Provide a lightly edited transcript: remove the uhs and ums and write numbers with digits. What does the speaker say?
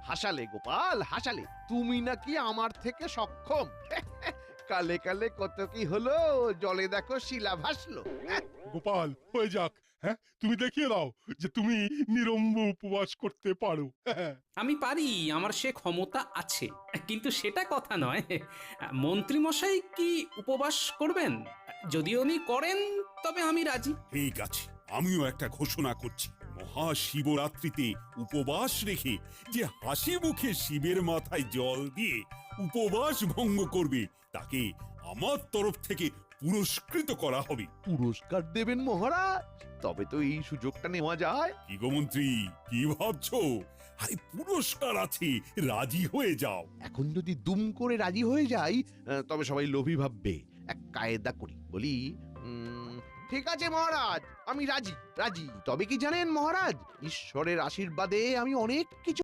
হাসালে গোপাল, হাসালে। তুমি নাকি আমার থেকে সক্ষম। কালে কালে কত কি হলো, জলে দেখো শিলা ভাসলো। গোপাল, হয়ে যাক। হ্যাঁ, তুমি দেখিয়ে দাও যে তুমি নিরম্ব উপবাস করতে পারো। আমি পারি, আমার সে ক্ষমতা আছে, কিন্তু সেটা কথা নয়। মন্ত্রীমশাই কি উপবাস করবেন? যদি উনি করেন তবে আমি রাজি। ঠিক আছে, আমিও একটা ঘোষণা করছি। মহাশিবরাত্রিতে উপবাস রেখে যে হাসি মুখে শিবের মাথায় জল দিয়ে উপবাস ভঙ্গ করবে তাকে আমার তরফ থেকে পুরস্কৃত করা হবে। পুরস্কার দেবেন মহারাজ? তবে তো এই সুযোগটা নেওয়া যায়। কি গো মন্ত্রী, কি ভাবছো? আরে পুরস্কার আছে, রাজি হয়ে যাও। এখন যদি দুম করে রাজি হয়ে যাই, তবে সবাই লোভী ভাববে। এক কায়দা করি, বলি ঠিক আছে মহারাজ, আমি রাজি রাজি। তবে কি জানেন মহারাজ, ঈশ্বরের আশীর্বাদে আমি অনেক কিছু